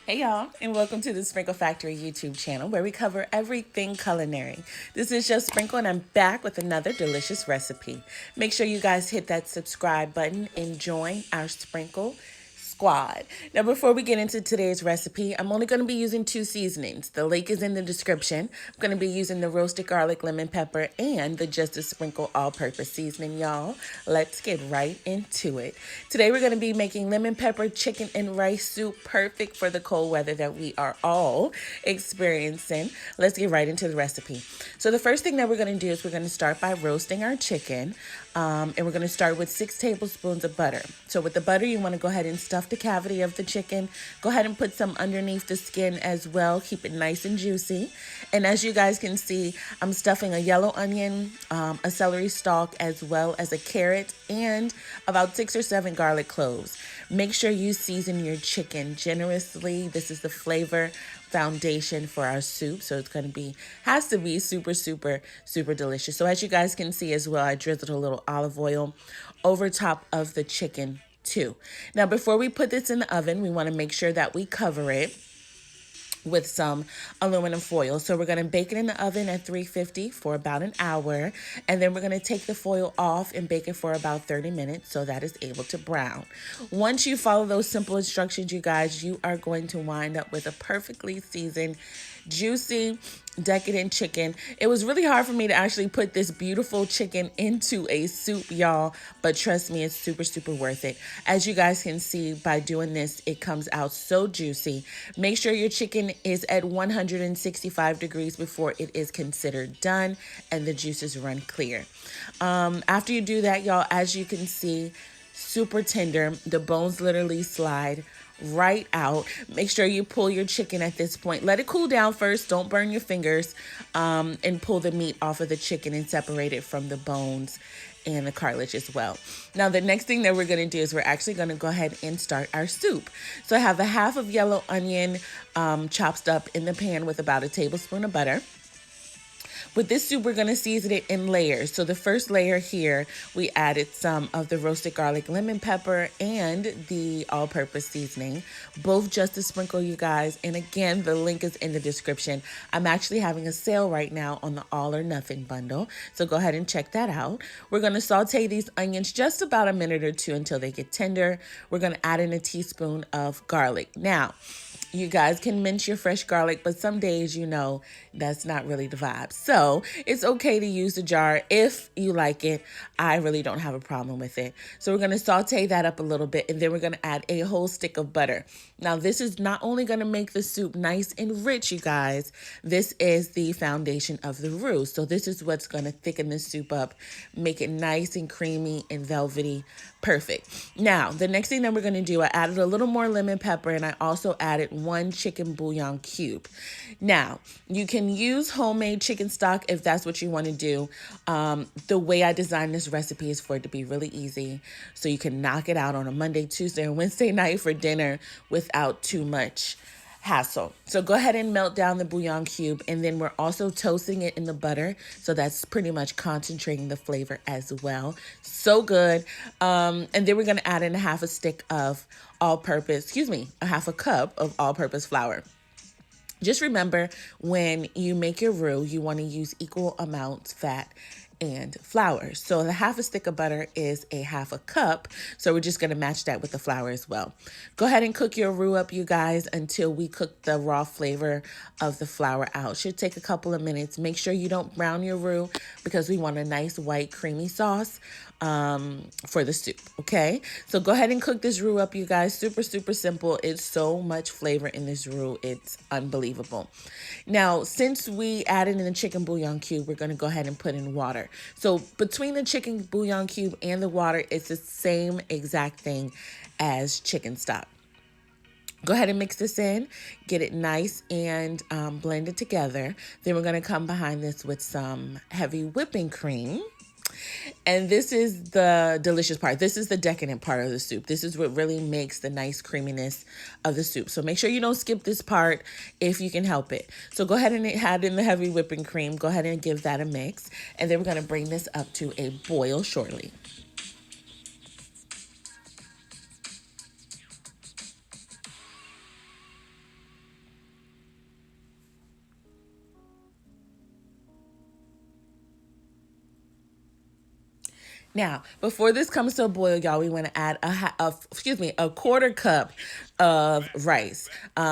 Hey y'all, and welcome to the Sprinkle Factory YouTube channel where we cover everything culinary. This is just Sprinkle and I'm back with another delicious recipe. Make sure you guys hit that subscribe button and join our Sprinkle squad. Now, before we get into today's recipe, I'm only going to be using two seasonings. The link is in the description. I'm going to be using the roasted garlic, lemon pepper, and the Just a Sprinkle all-purpose seasoning, y'all. Let's get right into it. Today, we're going to be making lemon pepper chicken and rice soup, perfect for the cold weather that we are all experiencing. Let's get right into the recipe. So the first thing that we're going to do is we're going to start by roasting our chicken. And we're going to start with 6 tablespoons of butter. So with the butter, you want to go ahead and stuff the cavity of the chicken. Go ahead and put some underneath the skin as well. Keep it nice and juicy. And as you guys can see, I'm stuffing a yellow onion, a celery stalk, as well as a carrot, and about 6 or 7 garlic cloves. Make sure you season your chicken generously. This is the flavor foundation for our soup, so it's going to be has to be super delicious. So as you guys can see as well, I drizzled a little olive oil over top of the chicken too. Now before we put this in the oven, we want to make sure that we cover it with some aluminum foil. So we're going to bake it in the oven at 350 for about an hour, and then we're going to take the foil off and bake it for about 30 minutes so that it's able to brown. Once you follow those simple instructions, you guys, you are going to wind up with a perfectly seasoned, juicy, decadent chicken. It was really hard for me to actually put this beautiful chicken into a soup, y'all, but trust me, it's super worth it. As you guys can see, by doing this, it comes out so juicy. Make sure your chicken is at 165 degrees before it is considered done and the juices run clear. After you do that, y'all, as you can see, super tender. The bones literally slide right out. Make sure you pull your chicken at this point. Let it cool down first. Don't burn your fingers, and pull the meat off of the chicken and separate it from the bones and the cartilage as well. Now, the next thing that we're going to do is we're actually going to go ahead and start our soup. So I have a half of yellow onion chopped up in the pan with about a tablespoon of butter. With this soup, we're going to season it in layers. So the first layer here, we added some of the roasted garlic, lemon pepper, and the all-purpose seasoning. Both just a sprinkle, you guys. And again, the link is in the description. I'm actually having a sale right now on the all or nothing bundle. So go ahead and check that out. We're going to saute these onions just about a minute or two until they get tender. We're going to add in a teaspoon of garlic. Now, you guys can mince your fresh garlic, but some days, you know, that's not really the vibe. So it's okay to use the jar if you like it. I really don't have a problem with it. So we're going to saute that up a little bit, and then we're going to add a whole stick of butter. Now, this is not only going to make the soup nice and rich, you guys. This is the foundation of the roux. So this is what's going to thicken the soup up, make it nice and creamy and velvety. Perfect. Now, the next thing that we're going to do, I added a little more lemon pepper, and I also added 1 chicken bouillon cube. Now, you can use homemade chicken stock if that's what you want to do. The way I designed this recipe is for it to be really easy, so you can knock it out on a Monday, Tuesday, and Wednesday night for dinner without too much hassle. So go ahead and melt down the bouillon cube, and then we're also toasting it in the butter, so that's pretty much concentrating the flavor as well. So good. And then we're going to add in a half a cup of all-purpose flour. Just remember, when you make your roux, you want to use equal amounts fat and flour. So the half a stick of butter is a half a cup. So we're just going to match that with the flour as well. Go ahead and cook your roux up, you guys, until we cook the raw flavor of the flour out. Should take a couple of minutes. Make sure you don't brown your roux because we want a nice white creamy sauce for the soup. Okay, so go ahead and cook this roux up, you guys. Super simple. It's so much flavor in this roux. It's unbelievable. Now, since we added in the chicken bouillon cube, we're going to go ahead and put in water. So between the chicken bouillon cube and the water, it's the same exact thing as chicken stock. Go ahead and mix this in, get it nice and blend it together. Then we're going to come behind this with some heavy whipping cream. And this is the delicious part. This is the decadent part of the soup. This is what really makes the nice creaminess of the soup. So make sure you don't skip this part if you can help it. So go ahead and add in the heavy whipping cream. Go ahead and give that a mix. And then we're going to bring this up to a boil shortly. Now, before this comes to a boil, y'all, we want to add a quarter cup of rice.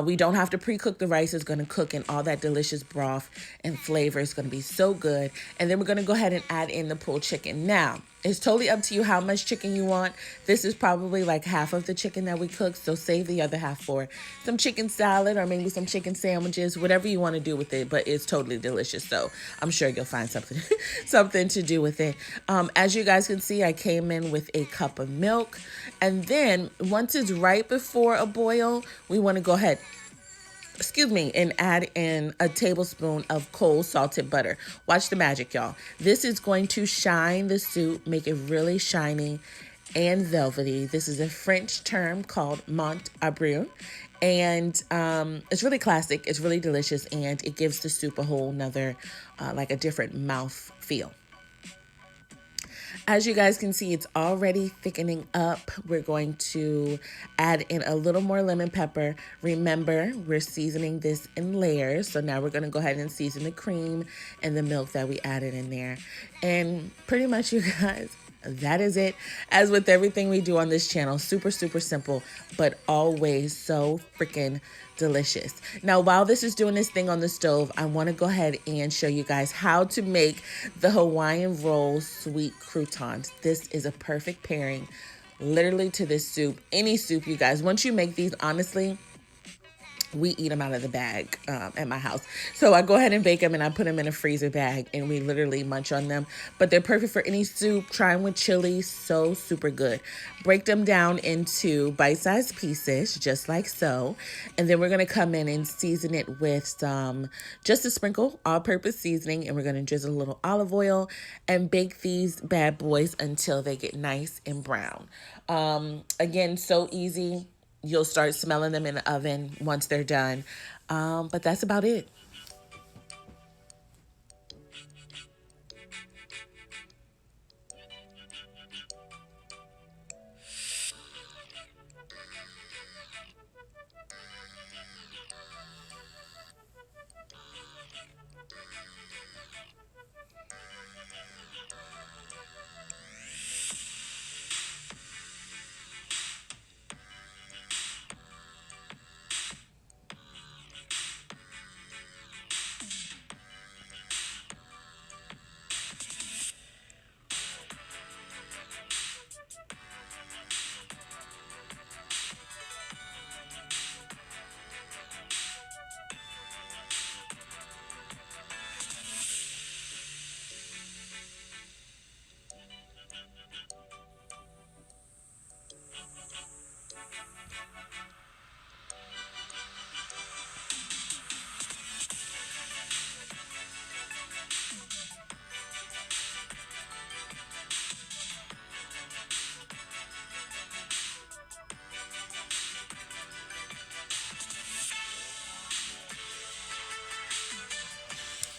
We don't have to pre-cook the rice. It's going to cook in all that delicious broth and flavor. It's going to be so good. And then we're going to go ahead and add in the pulled chicken. Now, it's totally up to you how much chicken you want. This is probably like half of the chicken that we cooked, so save the other half for some chicken salad or maybe some chicken sandwiches, whatever you want to do with it, but it's totally delicious, so I'm sure you'll find something something to do with it. As you guys can see, I came in with a cup of milk, and then once it's right before a boil, we want to go ahead and add in a tablespoon of cold salted butter. Watch the magic, y'all. This is going to shine the soup, make it really shiny and velvety. This is a French term called Mont Abreu. And it's really classic, it's really delicious, and it gives the soup a whole nother, like a different mouth feel. As you guys can see, it's already thickening up. We're going to add in a little more lemon pepper. Remember, we're seasoning this in layers. So now we're going to go ahead and season the cream and the milk that we added in there. And pretty much, you guys, that is it. As with everything we do on this channel, super, super simple, but always so freaking delicious. Now, while this is doing this thing on the stove, I want to go ahead and show you guys how to make the Hawaiian roll sweet croutons. This is a perfect pairing, literally, to this soup. Any soup, you guys. Once you make these, honestly, we eat them out of the bag at my house. So I go ahead and bake them and I put them in a freezer bag and we literally munch on them. But they're perfect for any soup. Try them with chili. So super good. Break them down into bite-sized pieces, just like so. And then we're going to come in and season it with some, just a sprinkle, all-purpose seasoning. And we're going to drizzle a little olive oil and bake these bad boys until they get nice and brown. Again, so easy. You'll start smelling them in the oven once they're done. But that's about it.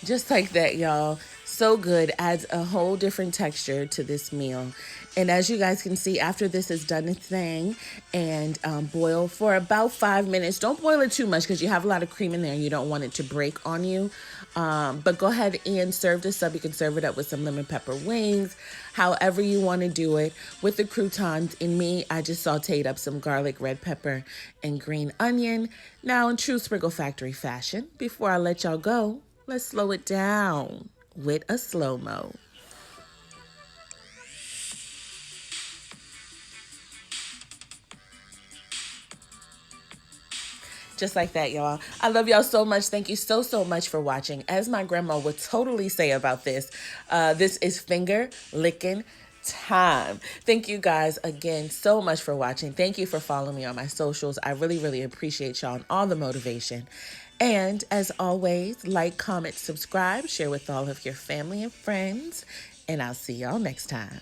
Just like that, y'all. So good. Adds a whole different texture to this meal. And as you guys can see, after this is done its thing and boil for about 5 minutes. Don't boil it too much because you have a lot of cream in there and you don't want it to break on you. But go ahead and serve this up. You can serve it up with some lemon pepper wings, however you want to do it. With the croutons, in me, I just sauteed up some garlic, red pepper, and green onion. Now, in true Sprinkle Factory fashion, before I let y'all go, let's slow it down with a slow-mo. Just like that, y'all. I love y'all so much. Thank you so, so much for watching. As my grandma would totally say about this is finger licking time. Thank you guys again so much for watching. Thank you for following me on my socials. I really, really appreciate y'all and all the motivation. And as always, like, comment, subscribe, share with all of your family and friends. And I'll see y'all next time.